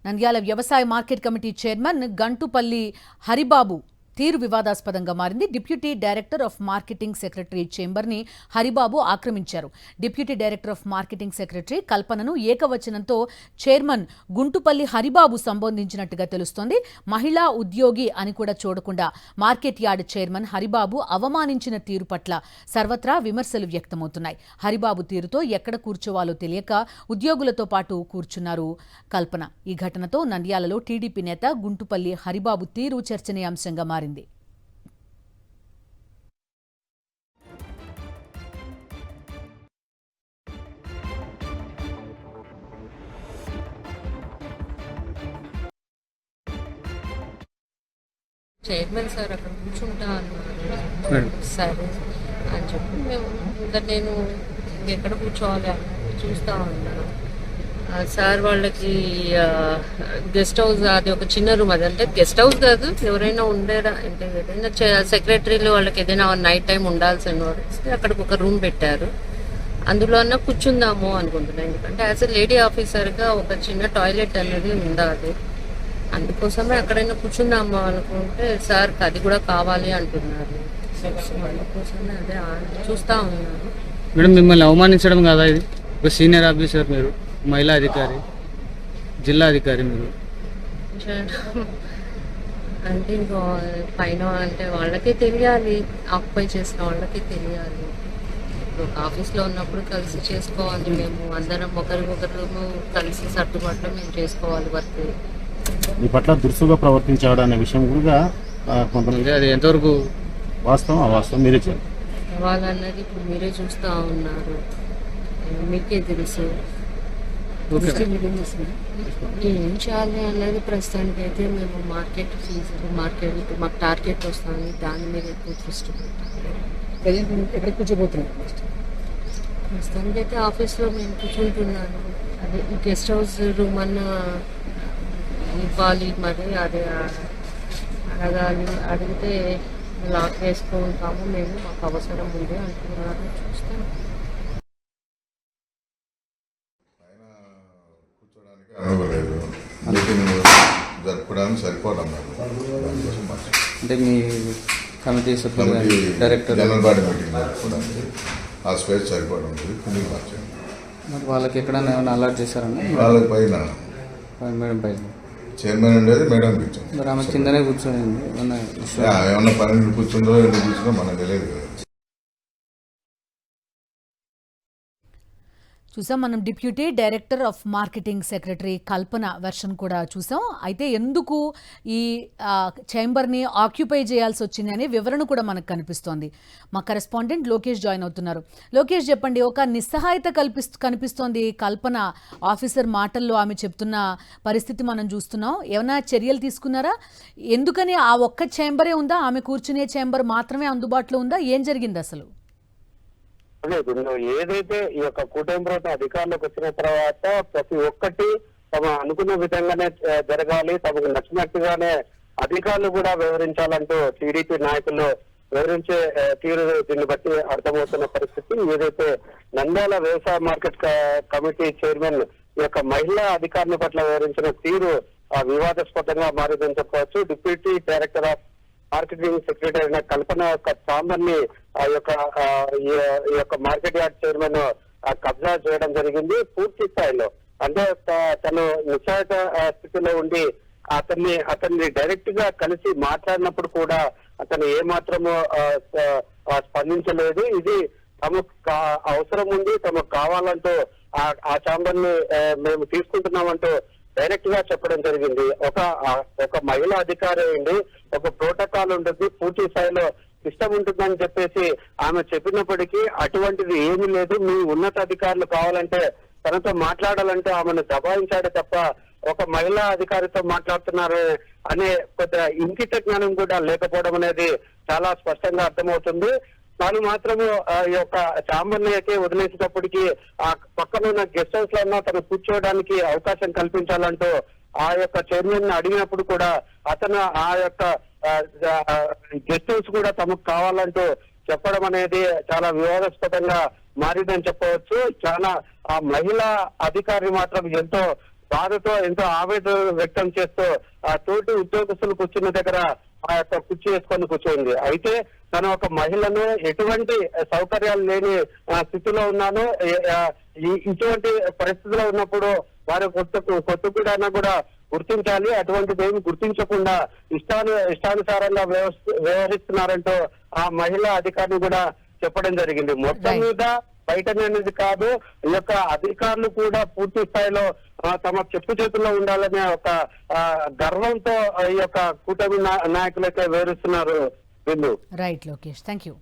నంద్యాల వ్యవసాయ market committee chairman Gantupalli Haribabu తీరు వివాదాస్పదంగా మారింది. Deputy director of marketing secretary chamber ని హరిబాబు ఆక్రమించారు. Deputy director of marketing secretary కల్పనను ఏకవచనంతో చైర్మన్ గుంటుపల్లి హరిబాబు సంబోధించినట్టుగా తెలుస్తోంది. మహిళా ఉద్యోగి అని కూడా చూడకుండా మార్కెట్ యార్డ్ చైర్మన్ హరిబాబు అవమానించిన తీరు పట్ల సర్వత్రా విమర్శలు వ్యక్తమవుతున్నాయి. హరిబాబు తీరుతో ఎక్కడ కూర్చోవాలో తెలియక ఉద్యోగులతో పాటు కూర్చున్నారు కల్పన. ఈ ఘటనతో నంద్యాలలో టీడీపీ నేత గుంటుపల్లి హరిబాబు తీరు చర్చనీయాంశంగా మారింది. చైర్మన్ సార్ అక్కడ కూర్చుంటా అన్నారు. సరే అని చెప్పి మేము ఇంకా నేను ఎక్కడ కూర్చోవాలి అని చూస్తూ ఉన్నాను. సార్ వాళ్ళకి గెస్ట్ హౌస్, అది ఒక చిన్న రూమ్, అది అంటే గెస్ట్ హౌస్ కాదు, ఎవరైనా ఉండేరా అంటే ఏదైనా సెక్రటరీలు వాళ్ళకి ఏదైనా నైట్ టైం ఉండాల్సిన వస్తే అక్కడికి ఒక రూమ్ పెట్టారు. అందులో అన్న కూర్చుందాము అనుకుంటున్నాను. ఎందుకంటే యాజ్ ఎ లేడీ ఆఫీసర్గా ఒక చిన్న టాయిలెట్ అనేది ఉండాలి. అందుకోసమే అక్కడైనా కూర్చుందాము అనుకుంటే సార్ అది కూడా కావాలి అంటున్నారు. అందుకోసమే అదే చూస్తూ ఉన్నాను. మేడం, మిమ్మల్ని అవమానించడం కాదా ఇది? ఒక సీనియర్ ఆఫీసర్ మీరు, మహిళా అధికారి, జిల్లా అధికారి మీరు. అంటే ఇంకా పైన అంటే వాళ్ళకే తెలియాలి, ఆక్యుపై చేసిన వాళ్ళకే తెలియాలి. ఒక ఆఫీస్లో ఉన్నప్పుడు కలిసి చేసుకోవాలి. మేము అందరం ఒకరికొకరు కలిసి సర్దుబాట్లు మేము చేసుకోవాలి. వర్క్ మీ పట్ల దురుసుగా ప్రవర్తించాడు అనే విషయం కూడా కొంతమంది, అది ఎంతవరకు వాస్తవం అవాస్తవం మీరే చేయాలి. వాళ్ళన్నది ఇప్పుడు మీరే చూస్తూ ఉన్నారు, మీకే తెలుసు. ఏం చేయాలి అన్నది ప్రస్తుతానికి అయితే మేము మార్కెట్ ఫీజు, మార్కెట్ మాకు టార్గెట్ వస్తుంది, దాని మీద ఎక్కువ దృష్టి ఎక్కడ కూర్చోబోతున్నాం. ప్రస్తుతానికి అయితే ఆఫీస్లో మేము కూర్చుంటున్నాను. అదే గెస్ట్ హౌస్ రూమ్ అన్న ఇవ్వాలి, మరి అదే అడగాలి. అడిగితే లాక్ వేసుకుంటాము మేము, మాకు అవసరం ఉంది అంటున్నారు. చూస్తాం. అనుకోలేదు, మీటింగ్ జరపడానికి సరిపోవడం అంటే మీ committee director general body meeting జరుపుకోవడానికి ఆ స్పేస్ సరిపోవడం కిందికి మార్చాను. మరి వాళ్ళకి ఎక్కడైనా ఏమైనా అలర్ట్ చేశారన్నా? వాళ్ళకి పైన మేడం పైన చైర్మన్ ఉండేది, మేడం కూర్చోండి. మరి ఆమె కిందనే కూర్చొని ఏమన్నా పని కూర్చుందో ఎందుకు కూర్చుందో మనకు తెలియదు కదా. చూసాం మనం deputy director of marketing secretary Kalpana version కూడా చూసాం. అయితే ఎందుకు ఈ ఛాంబర్ని ఆక్యుపై చేయాల్సి వచ్చింది అనే వివరణ కూడా మనకు కనిపిస్తోంది. మా కరెస్పాండెంట్ లోకేష్ జాయిన్ అవుతున్నారు. లోకేష్, చెప్పండి, ఒక నిస్సహాయత కనిపిస్తోంది కల్పన ఆఫీసర్ మాటల్లో. ఆమె చెప్తున్న పరిస్థితి మనం చూస్తున్నాం. ఏమైనా చర్యలు తీసుకున్నారా? ఎందుకని ఆ ఒక్క ఛాంబరే ఉందా? ఆమె కూర్చునే ఛాంబర్ మాత్రమే అందుబాటులో ఉందా? ఏం జరిగింది అసలు? ఏదైతే ఈ యొక్క కూటమి ప్రభుత్వం అధికారంలోకి వచ్చిన తర్వాత ప్రతి ఒక్కటి తమ అనుకున్న విధంగానే జరగాలి, తమకు నచ్చినట్టుగానే అధికారులు కూడా వివరించాలంటూ టీడీపీ నాయకులు వివరించే తీరు దీన్ని బట్టి అర్థమవుతున్న పరిస్థితి. ఏదైతే నంద్యాల వ్యవసాయ మార్కెట్ కమిటీ చైర్మన్ ఈ యొక్క మహిళా అధికారుల పట్ల వివరించిన తీరు వివాదాస్పదంగా మారిందని చెప్పవచ్చు. Deputy director of marketing secretary అయిన కల్పన యొక్క ఛాంబర్ ని ఈ యొక్క మార్కెట్ యార్డ్ చైర్మన్ కబ్జా చేయడం జరిగింది. పూర్తి స్థాయిలో అంటే తను నిశ్చాయత స్థితిలో ఉండి అతన్ని డైరెక్ట్ గా కలిసి మాట్లాడినప్పుడు కూడా అతను ఏమాత్రము స్పందించలేదు. ఇది తమకు అవసరం ఉంది, తమకు కావాలంటూ ఆ ఛాంబర్ ని మేము తీసుకుంటున్నామంటూ డైరెక్ట్ గా చెప్పడం జరిగింది. ఒక మహిళా అధికారి ఉండి ఒక ప్రోటోకాల్ ఉంటుంది, పూర్తి స్థాయిలో సిస్టమ్ ఉంటుందని చెప్పేసి ఆమె చెప్పినప్పటికీ అటువంటిది ఏమీ లేదు. మీ ఉన్నత అధికారులు కావాలంటే తనతో మాట్లాడాలంటే ఆమెను దబాయించాడే తప్ప ఒక మహిళా అధికారితో మాట్లాడుతున్నారు అనే కొత్త ఇంకిత జ్ఞానం కూడా లేకపోవడం అనేది చాలా స్పష్టంగా అర్థమవుతుంది. తాను మాత్రము ఈ యొక్క ఛాంబర్ని అయితే వదిలేసేటప్పటికి ఆ పక్కన ఉన్న గెస్ట్ హౌస్ లో తను కూర్చోవడానికి అవకాశం కల్పించాలంటూ ఆ యొక్క చైర్మన్ అడిగినప్పుడు కూడా అతను ఆ యొక్క గెస్ట్ హౌస్ కూడా తమకు కావాలంటూ చెప్పడం అనేది చాలా వివాదాస్పదంగా మారిందని చెప్పవచ్చు. చాలా ఆ మహిళా అధికారి మాత్రం ఎంతో బాధతో ఎంతో ఆవేదన వ్యక్తం చేస్తూ ఆ తోటి ఉద్యోగస్తులు కూర్చున్న దగ్గర ఆ యొక్క కుర్చీ వేసుకొని కూర్చోంది. అయితే తను ఒక మహిళను ఎటువంటి సౌకర్యాలు లేని స్థితిలో ఉన్నాను, ఇటువంటి పరిస్థితిలో ఉన్నప్పుడు వారి కొత్త కూడా గుర్తించాలి, అటువంటిది ఏమి గుర్తించకుండా ఇష్టానుసారంగా వ్యవహరిస్తున్నారంటూ ఆ మహిళా అధికారిని కూడా చెప్పడం జరిగింది. మొత్తం మీద బయటనే అనేది కాదు, ఈ యొక్క అధికారులు కూడా పూర్తి స్థాయిలో తమ చెప్పు చేతుల్లో ఉండాలనే ఒక గర్వంతో ఈ యొక్క కూటమి నాయకులైతే వివరిస్తున్నారు. Right Lokesh, thank you.